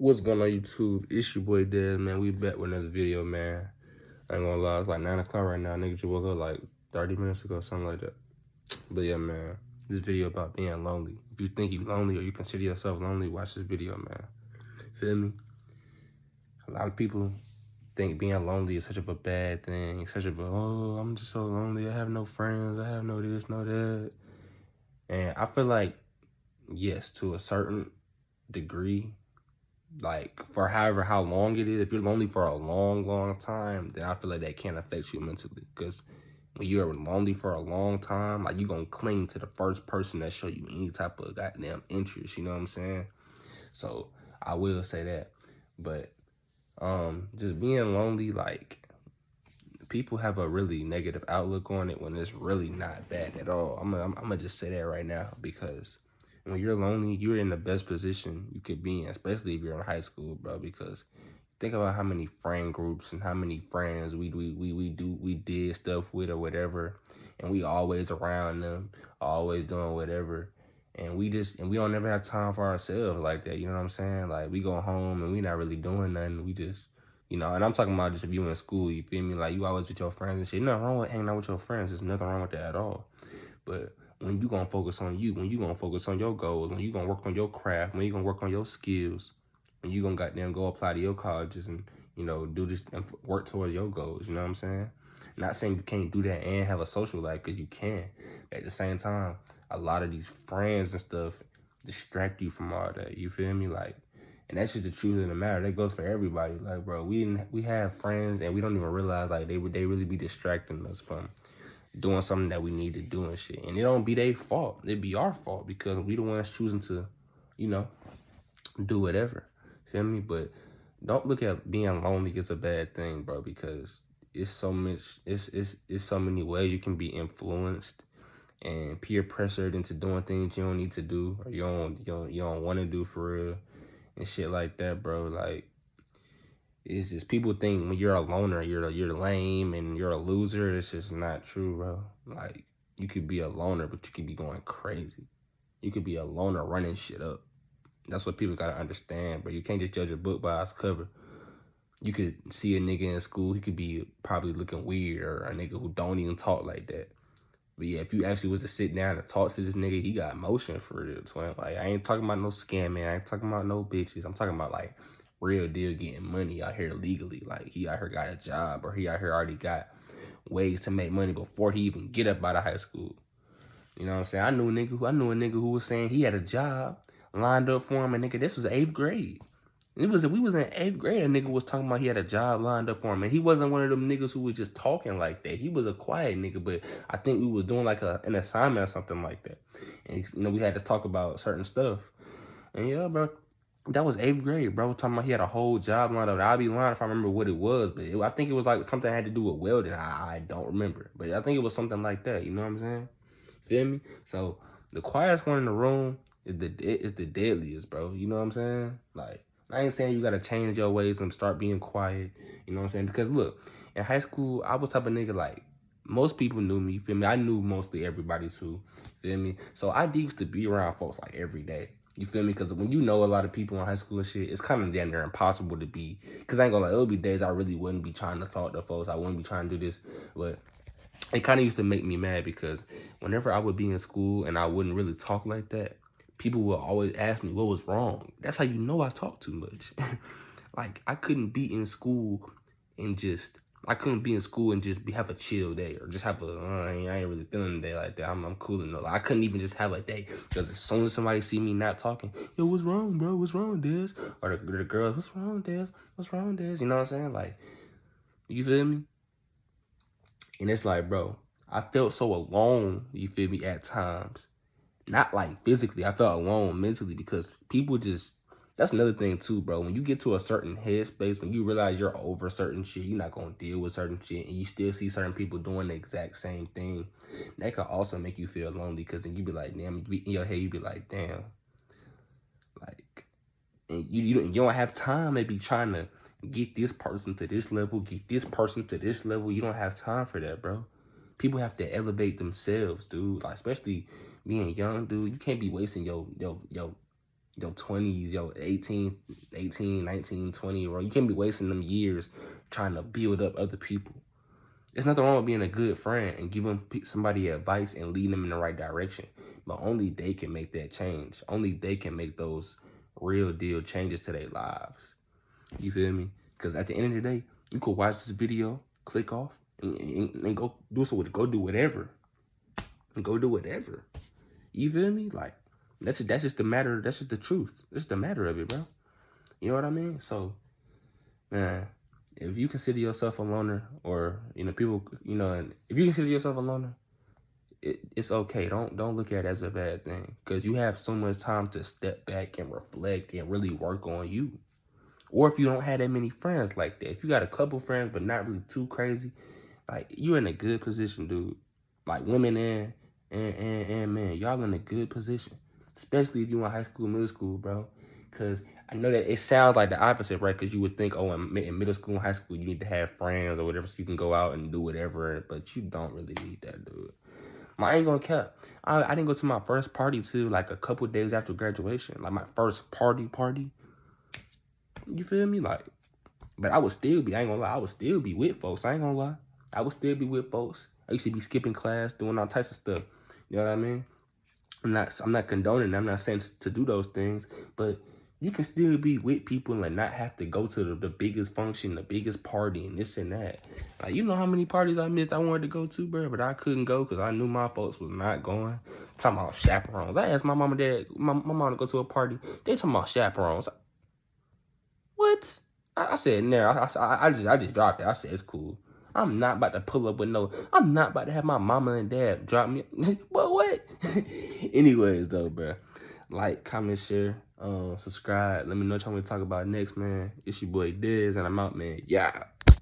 What's going on YouTube? It's your boy Dez, man. We back with another video, man. I ain't gonna lie, it's like 9 o'clock right now. Nigga just woke up like 30 minutes ago, something like that. But yeah, man, this video about being lonely. If you think you lonely or you consider yourself lonely, watch this video, man. Feel me? A lot of people think being lonely is such of a bad thing. Such of a, oh, I'm just so lonely. I have no friends. I have no this, no that. And I feel like, yes, to a certain degree, like for however how long it is, if you're lonely for a long time, then I feel like that can affect you mentally. Because when you're lonely for a long time, like, you're gonna cling to the first person that show you any type of goddamn interest, you know what I'm saying? So I will say that. But just being lonely, like, people have a really negative outlook on it when it's really not bad at all. I'm gonna just say that right now, because when you're lonely, you're in the best position you could be in, especially if you're in high school, bro. Because think about how many friend groups and how many friends we did stuff with or whatever, and we always around them, always doing whatever, and we don't never have time for ourselves like that. You know what I'm saying? Like, we go home and we not really doing nothing. We just, and I'm talking about just if you in school, you feel me? Like, you always with your friends and shit. Nothing wrong with hanging out with your friends. There's nothing wrong with that at all. But when you gonna focus on you, when you gonna focus on your goals, when you gonna work on your craft, when you gonna work on your skills, when you gonna goddamn go apply to your colleges and, do this and work towards your goals, you know what I'm saying? Not saying you can't do that and have a social life, because you can. At the same time, a lot of these friends and stuff distract you from all that, you feel me? Like, and that's just the truth of the matter. That goes for everybody. Like, bro, we have friends and we don't even realize, like, they really be distracting us from doing something that we need to do and shit. And it don't be their fault. It be our fault, because we the ones choosing to, do whatever. Feel me? But don't look at being lonely as a bad thing, bro, because it's so much, it's so many ways you can be influenced and peer pressured into doing things you don't need to do, or you don't want to do for real and shit like that, bro. Like, it's just, people think when you're a loner, you're lame and you're a loser. It's just not true, bro. Like, you could be a loner, but you could be going crazy. You could be a loner running shit up. That's what people gotta understand, bro. You can't just judge a book by its cover. You could see a nigga in school, he could be probably looking weird, or a nigga who don't even talk like that. But yeah, if you actually was to sit down and talk to this nigga, he got emotion for real, twin. Like, I ain't talking about no scamming. I ain't talking about no bitches. I'm talking about, like, real deal getting money out here legally. Like, he out here got a job, or he out here already got ways to make money before he even get up out of high school. You know what I'm saying? I knew a nigga who was saying he had a job lined up for him, and nigga, this was 8th grade. We was in 8th grade. A nigga was talking about he had a job lined up for him, and he wasn't one of them niggas who was just talking like that. He was a quiet nigga, but I think we was doing like an assignment or something like that, and we had to talk about certain stuff. And yeah, bro, that was 8th grade, bro. Talking about he had a whole job lined up. I'll be lying if I remember what it was, but I think it was like something that had to do with welding. I don't remember, but I think it was something like that. You know what I'm saying? Feel me? So the quietest one in the room is the deadliest, bro. You know what I'm saying? Like, I ain't saying you gotta change your ways and start being quiet. You know what I'm saying? Because look, in high school, I was type of nigga, like, most people knew me. Feel me? I knew mostly everybody too. Feel me? So I used to be around folks like every day. You feel me? Because when you know a lot of people in high school and shit, it's kind of damn near impossible to be. Because I ain't gonna lie, there'll be days I really wouldn't be trying to talk to folks. I wouldn't be trying to do this, but it kind of used to make me mad, because whenever I would be in school and I wouldn't really talk like that, people would always ask me what was wrong. That's how you know I talk too much. Like, I couldn't be in school and just have a chill day, or just have I ain't really feeling the day like that. I'm cool enough. Like, I couldn't even just have a day, because as soon as somebody see me not talking, yo, what's wrong, bro? What's wrong, Des? Or the girls, what's wrong, Des? What's wrong, Des? You know what I'm saying? Like, you feel me? And it's like, bro, I felt so alone, you feel me, at times. Not like physically, I felt alone mentally, because people just, that's another thing too, bro. When you get to a certain headspace, when you realize you're over certain shit, you're not going to deal with certain shit, and you still see certain people doing the exact same thing, that could also make you feel lonely, because then you be like, damn, in your head, you be like, damn. Like, and you don't have time to be trying to get this person to this level, get this person to this level. You don't have time for that, bro. People have to elevate themselves, dude. Like, especially being young, dude. You can't be wasting your your 20s, your 18, 19, 20, bro. You can't be wasting them years trying to build up other people. There's nothing wrong with being a good friend and giving somebody advice and leading them in the right direction. But only they can make that change. Only they can make those real deal changes to their lives. You feel me? Because at the end of the day, you could watch this video, click off, and go do so. Go do whatever. Go do whatever. You feel me? Like, that's just the matter. That's just the truth. That's the matter of it, bro. You know what I mean? So, man, if you consider yourself a loner, or people, if you consider yourself a loner, it's okay. Don't look at it as a bad thing, because you have so much time to step back and reflect and really work on you. Or if you don't have that many friends like that, if you got a couple friends but not really too crazy, like, you're in a good position, dude. Like, women and men, y'all in a good position, especially if you in high school, middle school, bro. Because I know that it sounds like the opposite, right? Because you would think, oh, in middle school and high school, you need to have friends or whatever so you can go out and do whatever, but you don't really need that, dude. I ain't gonna cap. I didn't go to my first party till like a couple days after graduation. Like, my first party. You feel me? Like, but I ain't gonna lie, I would still be with folks. I ain't gonna lie. I would still be with folks. I used to be skipping class, doing all types of stuff. You know what I mean? I'm not condoning it. I'm not saying to do those things, but you can still be with people and not have to go to the biggest function, the biggest party, and this and that. Like, you know how many parties I missed I wanted to go to, bro, but I couldn't go because I knew my folks was not going. Talking about chaperones. I asked my mom and dad, my mom to go to a party. They talking about chaperones. What? I said, no. I just dropped it. I said, it's cool. I'm not about to pull up with I'm not about to have my mama and dad drop me. But what? Anyways, though, bro. Like, comment, share, subscribe. Let me know what you want me to talk about next, man. It's your boy Diz, and I'm out, man. Yeah.